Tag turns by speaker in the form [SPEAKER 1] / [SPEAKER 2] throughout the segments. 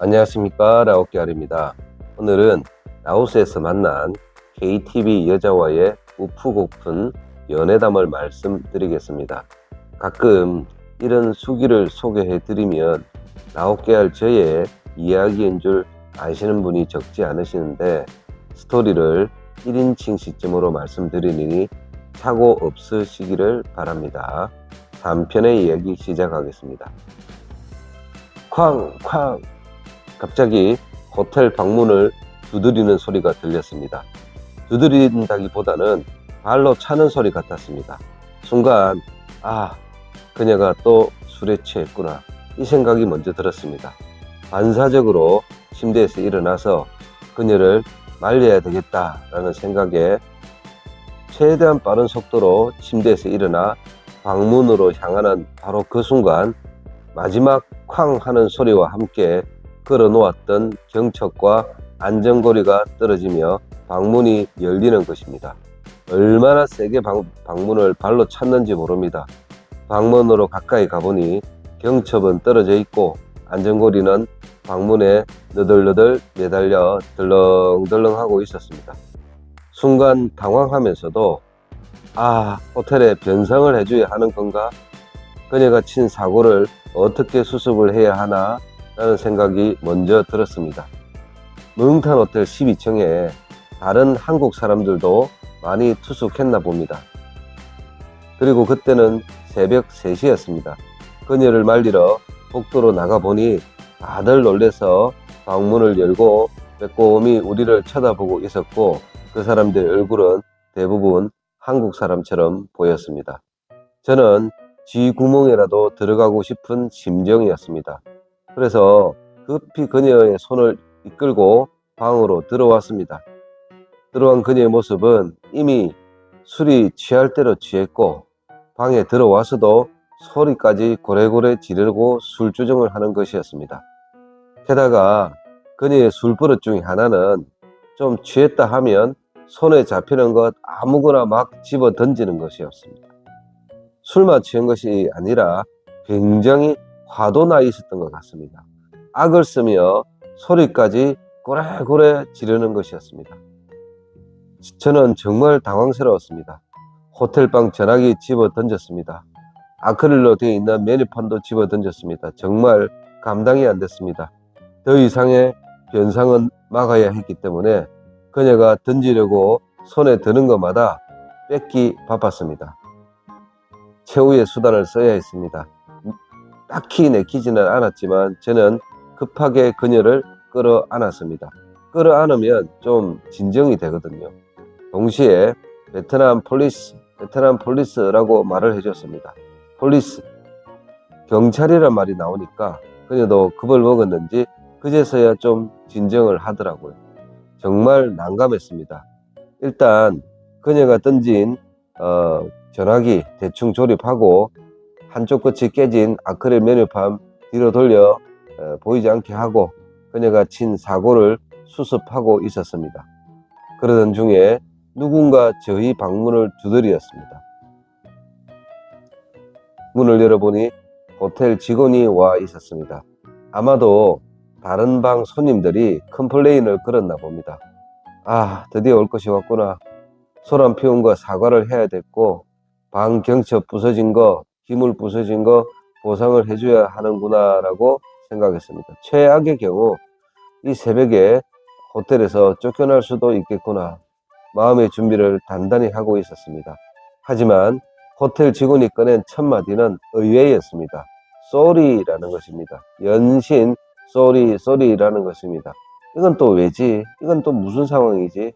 [SPEAKER 1] 안녕하십니까, 라오케알입니다. 오늘은 라오스에서 만난 KTV 여자와의 우프고픈 연애담을 말씀드리겠습니다. 가끔 이런 수기를 소개해드리면 라오케알 저의 이야기인 줄 아시는 분이 적지 않으시는데, 스토리를 1인칭 시점으로 말씀드리니 착오 없으시기를 바랍니다. 3편의 이야기 시작하겠습니다. 쾅쾅! 갑자기 호텔 방문을 두드리는 소리가 들렸습니다. 두드린다기보다는 발로 차는 소리 같았습니다. 순간 그녀가 또 술에 취했구나, 이 생각이 먼저 들었습니다. 반사적으로 침대에서 일어나서 그녀를 말려야 되겠다라는 생각에 최대한 빠른 속도로 침대에서 일어나 방문으로 향하는 바로 그 순간, 마지막 쾅 하는 소리와 함께 걸어놓았던 경첩과 안전고리가 떨어지며 방문이 열리는 것입니다. 얼마나 세게 방문을 발로 찼는지 모릅니다. 방문으로 가까이 가보니 경첩은 떨어져 있고 안전고리는 방문에 너덜너덜 매달려 덜렁덜렁하고 있었습니다. 순간 당황하면서도 호텔에 변상을 해줘야 하는 건가? 그녀가 친 사고를 어떻게 수습을 해야 하나? 라는 생각이 먼저 들었습니다. 몽탄 호텔 12층에 다른 한국 사람들도 많이 투숙했나 봅니다. 그리고 그때는 새벽 3시였습니다. 그녀를 말리러 복도로 나가보니 다들 놀래서 방문을 열고 빼꼼히 우리를 쳐다보고 있었고, 그 사람들의 얼굴은 대부분 한국 사람처럼 보였습니다. 저는 쥐 구멍에라도 들어가고 싶은 심정이었습니다. 그래서 급히 그녀의 손을 이끌고 방으로 들어왔습니다. 들어온 그녀의 모습은 이미 술이 취할 대로 취했고, 방에 들어와서도 소리까지 고래고래 지르고 술주정을 하는 것이었습니다. 게다가 그녀의 술버릇 중에 하나는 좀 취했다 하면 손에 잡히는 것 아무거나 막 집어 던지는 것이었습니다. 술만 취한 것이 아니라 굉장히 화도 나 있었던 것 같습니다. 악을 쓰며 소리까지 고래고래 지르는 것이었습니다. 저는 정말 당황스러웠습니다. 호텔방 전화기 집어 던졌습니다. 아크릴로 되어 있는 메뉴판도 집어 던졌습니다. 정말 감당이 안 됐습니다. 더 이상의 변상은 막아야 했기 때문에 그녀가 던지려고 손에 드는 것마다 뺏기 바빴습니다. 최후의 수단을 써야 했습니다. 딱히 내키지는 않았지만 저는 급하게 그녀를 끌어안았습니다. 끌어안으면 좀 진정이 되거든요. 동시에 베트남 폴리스라고 말을 해줬습니다. 폴리스, 경찰이란 말이 나오니까 그녀도 겁을 먹었는지 그제서야 좀 진정을 하더라고요. 정말 난감했습니다. 일단 그녀가 던진 전화기 대충 조립하고, 한쪽 끝이 깨진 아크릴 메뉴판 뒤로 돌려 보이지 않게 하고 그녀가 친 사고를 수습하고 있었습니다. 그러던 중에 누군가 저희 방문을 두드렸습니다. 문을 열어보니 호텔 직원이 와 있었습니다. 아마도 다른 방 손님들이 컴플레인을 걸었나 봅니다. 드디어 올 것이 왔구나. 소란 피운 거 사과를 해야 됐고, 방 경첩 부서진 거, 기물 부서진 거 보상을 해줘야 하는구나 라고 생각했습니다. 최악의 경우 이 새벽에 호텔에서 쫓겨날 수도 있겠구나, 마음의 준비를 단단히 하고 있었습니다. 하지만 호텔 직원이 꺼낸 첫 마디는 의외였습니다. 쏘리라는 것입니다. 연신 쏘리라는 것입니다. 이건 또 왜지? 이건 또 무슨 상황이지?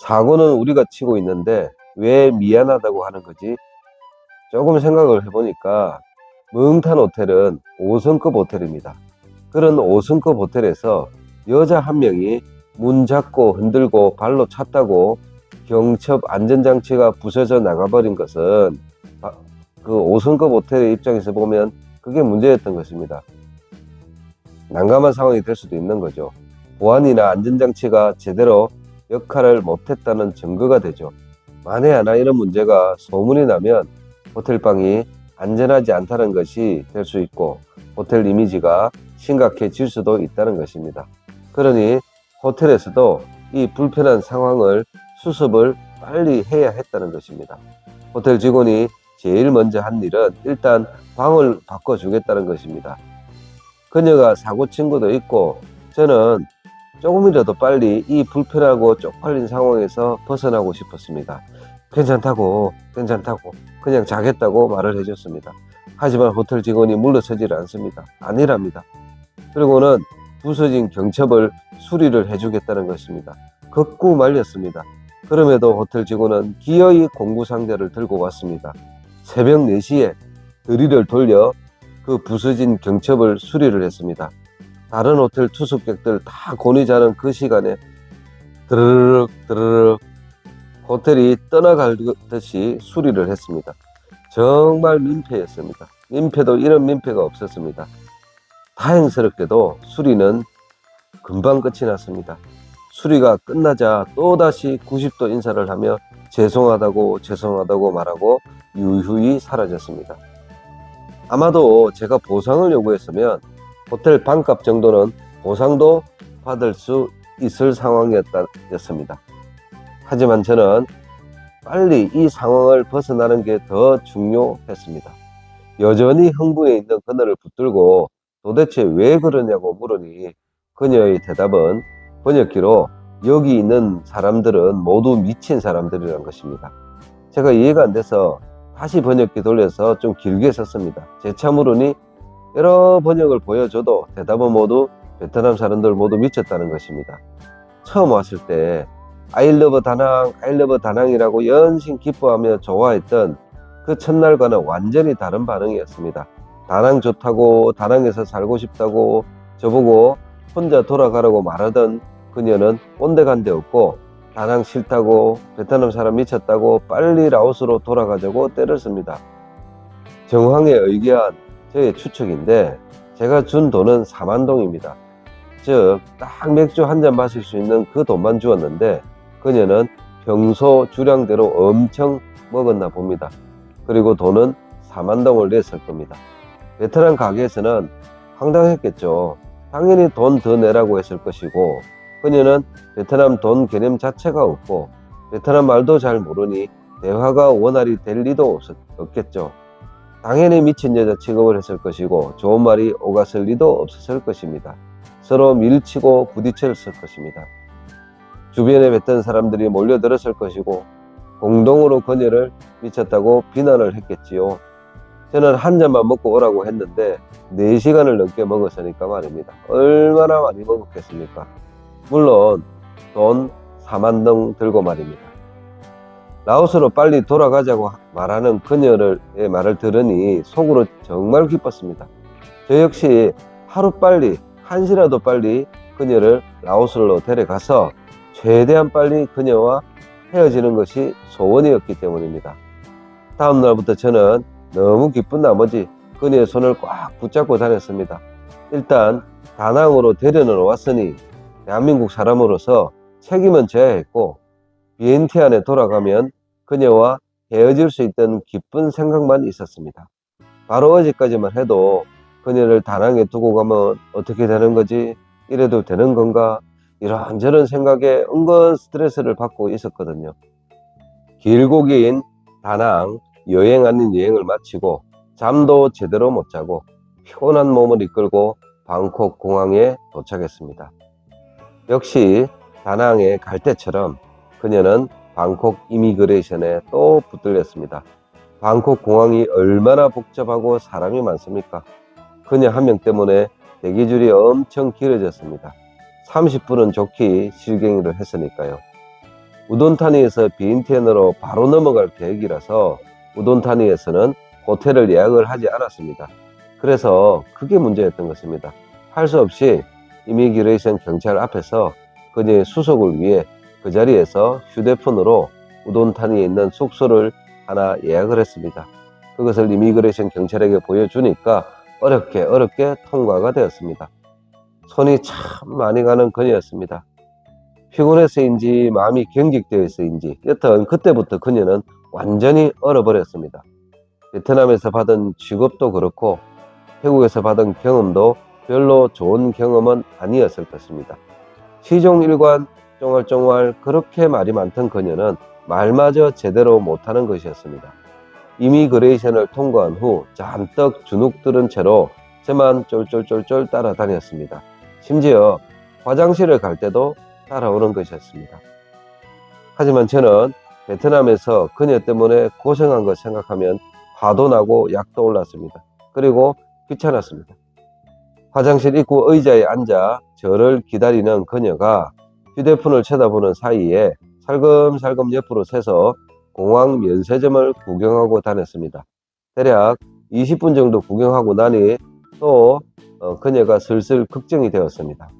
[SPEAKER 1] 사고는 우리가 치고 있는데 왜 미안하다고 하는 거지? 조금 생각을 해보니까 몽탄 호텔은 5성급 호텔입니다. 그런 5성급 호텔에서 여자 한 명이 문 잡고 흔들고 발로 찼다고 경첩 안전장치가 부서져 나가버린 것은 그 5성급 호텔의 입장에서 보면 그게 문제였던 것입니다. 난감한 상황이 될 수도 있는 거죠. 보안이나 안전장치가 제대로 역할을 못했다는 증거가 되죠. 만에 하나 이런 문제가 소문이 나면 호텔방이 안전하지 않다는 것이 될 수 있고 호텔 이미지가 심각해질 수도 있다는 것입니다. 그러니 호텔에서도 이 불편한 상황을 수습을 빨리 해야 했다는 것입니다. 호텔 직원이 제일 먼저 한 일은 일단 방을 바꿔주겠다는 것입니다. 그녀가 사고 친 것도 있고 저는 조금이라도 빨리 이 불편하고 쪽팔린 상황에서 벗어나고 싶었습니다. 괜찮다고 그냥 자겠다고 말을 해줬습니다. 하지만 호텔 직원이 물러서질 않습니다. 아니랍니다. 그리고는 부서진 경첩을 수리를 해주겠다는 것입니다. 걷고 말렸습니다. 그럼에도 호텔 직원은 기어이 공구상자를 들고 왔습니다. 새벽 4시에 드릴을 돌려 그 부서진 경첩을 수리를 했습니다. 다른 호텔 투숙객들 다 곤히 자는 그 시간에 드르륵 호텔이 떠나가듯이 수리를 했습니다. 정말 민폐였습니다. 민폐도 이런 민폐가 없었습니다. 다행스럽게도 수리는 금방 끝이 났습니다. 수리가 끝나자 또다시 90도 인사를 하며 죄송하다고 말하고 유유히 사라졌습니다. 아마도 제가 보상을 요구했으면 호텔 방값 정도는 보상도 받을 수 있을 상황이었습니다. 하지만 저는 빨리 이 상황을 벗어나는 게 더 중요했습니다. 여전히 흥분해 있는 그녀를 붙들고 도대체 왜 그러냐고 물으니 그녀의 대답은 번역기로 여기 있는 사람들은 모두 미친 사람들이란 것입니다. 제가 이해가 안 돼서 다시 번역기 돌려서 좀 길게 썼습니다. 재차 물으니 여러 번역을 보여줘도 대답은 모두 베트남 사람들 모두 미쳤다는 것입니다. 처음 왔을 때 I love 다낭이라고 연신 기뻐하며 좋아했던 그 첫날과는 완전히 다른 반응이었습니다. 다낭 좋다고 다낭에서 살고 싶다고 저보고 혼자 돌아가라고 말하던 그녀는 온데간데 없고 다낭 싫다고 베트남 사람 미쳤다고 빨리 라오스로 돌아가자고 때를 씁니다. 정황에 의기한 저의 추측인데 제가 준 돈은 4만 동입니다. 즉 딱 맥주 한 잔 마실 수 있는 그 돈만 주었는데 그녀는 평소 주량대로 엄청 먹었나 봅니다. 그리고 돈은 4만 동을 냈을 겁니다. 베트남 가게에서는 황당했겠죠. 당연히 돈 더 내라고 했을 것이고 그녀는 베트남 돈 개념 자체가 없고 베트남 말도 잘 모르니 대화가 원활히 될 리도 없겠죠. 당연히 미친 여자 취급을 했을 것이고 좋은 말이 오갔을 리도 없었을 것입니다. 서로 밀치고 부딪혔을 것입니다. 주변에 뵀던 사람들이 몰려들었을 것이고 공동으로 그녀를 미쳤다고 비난을 했겠지요. 저는 한 잔만 먹고 오라고 했는데 4시간을 넘게 먹었으니까 말입니다. 얼마나 많이 먹었겠습니까? 물론 돈 4만 동 들고 말입니다. 라오스로 빨리 돌아가자고 말하는 그녀의 말을 들으니 속으로 정말 기뻤습니다. 저 역시 하루빨리 한시라도 빨리 그녀를 라오스로 데려가서 최대한 빨리 그녀와 헤어지는 것이 소원이었기 때문입니다. 다음 날부터 저는 너무 기쁜 나머지 그녀의 손을 꽉 붙잡고 다녔습니다. 일단 다낭으로 데려는 왔으니 대한민국 사람으로서 책임은 져야 했고 비엔티안에 돌아가면 그녀와 헤어질 수 있던 기쁜 생각만 있었습니다. 바로 어제까지만 해도 그녀를 다낭에 두고 가면 어떻게 되는 거지? 이래도 되는 건가? 이런저런 생각에 은근 스트레스를 받고 있었거든요. 길고 긴 다낭 여행 아닌 여행을 마치고 잠도 제대로 못 자고 피곤한 몸을 이끌고 방콕 공항에 도착했습니다. 역시 다낭에 갈 때처럼 그녀는 방콕 이미그레이션에 또 붙들렸습니다. 방콕 공항이 얼마나 복잡하고 사람이 많습니까? 그녀 한 명 때문에 대기줄이 엄청 길어졌습니다. 30분은 좋게 실갱이를 했으니까요. 우돈타니에서 비엔티안으로 바로 넘어갈 계획이라서 우돈타니에서는 호텔을 예약을 하지 않았습니다. 그래서 그게 문제였던 것입니다. 할 수 없이 이미그레이션 경찰 앞에서 그녀의 수속을 위해 그 자리에서 휴대폰으로 우돈타니에 있는 숙소를 하나 예약을 했습니다. 그것을 이미그레이션 경찰에게 보여주니까 어렵게 통과가 되었습니다. 손이 참 많이 가는 그녀였습니다. 피곤해서인지 마음이 경직되어서인지 여튼 그때부터 그녀는 완전히 얼어버렸습니다. 베트남에서 받은 직업도 그렇고 태국에서 받은 경험도 별로 좋은 경험은 아니었을 것입니다. 시종일관 쫑알쫑알 그렇게 말이 많던 그녀는 말마저 제대로 못하는 것이었습니다. 이미그레이션을 통과한 후 잔뜩 주눅 들은 채로 저만 쫄쫄쫄쫄 따라다녔습니다. 심지어 화장실을 갈 때도 따라오는 것이었습니다. 하지만 저는 베트남에서 그녀 때문에 고생한 것 생각하면 화도 나고 약도 올랐습니다. 그리고 귀찮았습니다. 화장실 입구 의자에 앉아 저를 기다리는 그녀가 휴대폰을 쳐다보는 사이에 살금살금 옆으로 새서 공항 면세점을 구경하고 다녔습니다. 대략 20분 정도 구경하고 나니 또 그녀가 슬슬 걱정이 되었습니다.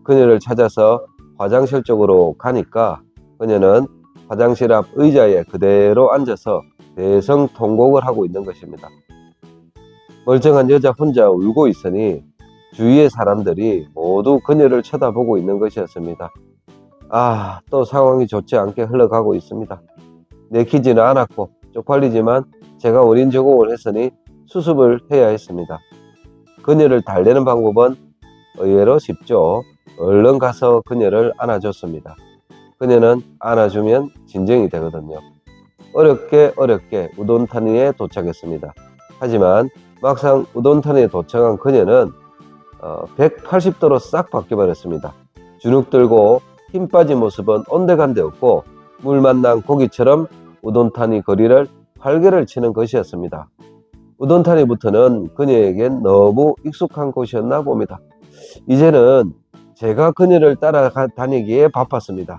[SPEAKER 1] 그녀를 찾아서 화장실 쪽으로 가니까 그녀는 화장실 앞 의자에 그대로 앉아서 대성통곡을 하고 있는 것입니다. 멀쩡한 여자 혼자 울고 있으니 주위의 사람들이 모두 그녀를 쳐다보고 있는 것이었습니다. 또 상황이 좋지 않게 흘러가고 있습니다. 내키지는 않았고 쪽팔리지만 제가 원인 제공을 했으니 수습을 해야 했습니다. 그녀를 달래는 방법은 의외로 쉽죠. 얼른 가서 그녀를 안아줬습니다. 그녀는 안아주면 진정이 되거든요. 어렵게 우돈타니에 도착했습니다. 하지만 막상 우돈타니에 도착한 그녀는 180도로 싹 바뀌어버렸습니다. 주눅 들고 힘 빠진 모습은 온데간데 없고 물 만난 고기처럼 우돈타니 거리를 활개를 치는 것이었습니다. 우돈타니부터는 그녀에겐 너무 익숙한 곳이었나 봅니다. 이제는 제가 그녀를 따라다니기에 바빴습니다.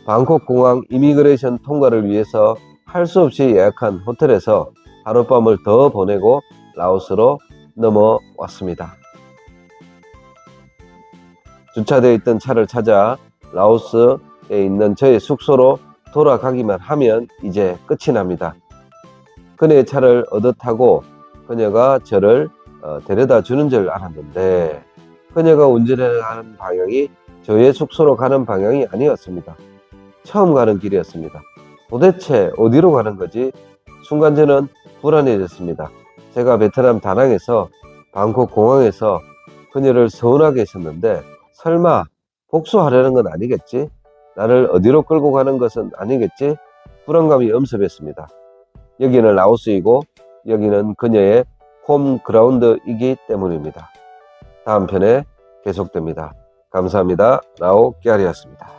[SPEAKER 1] 방콕 공항 이미그레이션 통과를 위해서 할 수 없이 예약한 호텔에서 하룻밤을 더 보내고 라오스로 넘어왔습니다. 주차되어 있던 차를 찾아 라오스에 있는 저의 숙소로 돌아가기만 하면 이제 끝이 납니다. 그녀의 차를 얻어 타고 그녀가 저를 데려다 주는 줄 알았는데 그녀가 운전해 가는 방향이 저의 숙소로 가는 방향이 아니었습니다. 처음 가는 길이었습니다. 도대체 어디로 가는 거지? 순간 저는 불안해졌습니다. 제가 베트남 다낭에서 방콕 공항에서 그녀를 서운하게 했었는데 설마 복수하려는 건 아니겠지? 나를 어디로 끌고 가는 것은 아니겠지? 불안감이 엄습했습니다. 여기는 라오스이고 여기는 그녀의 홈그라운드이기 때문입니다. 다음 편에 계속됩니다. 감사합니다. 라오 깨알이었습니다.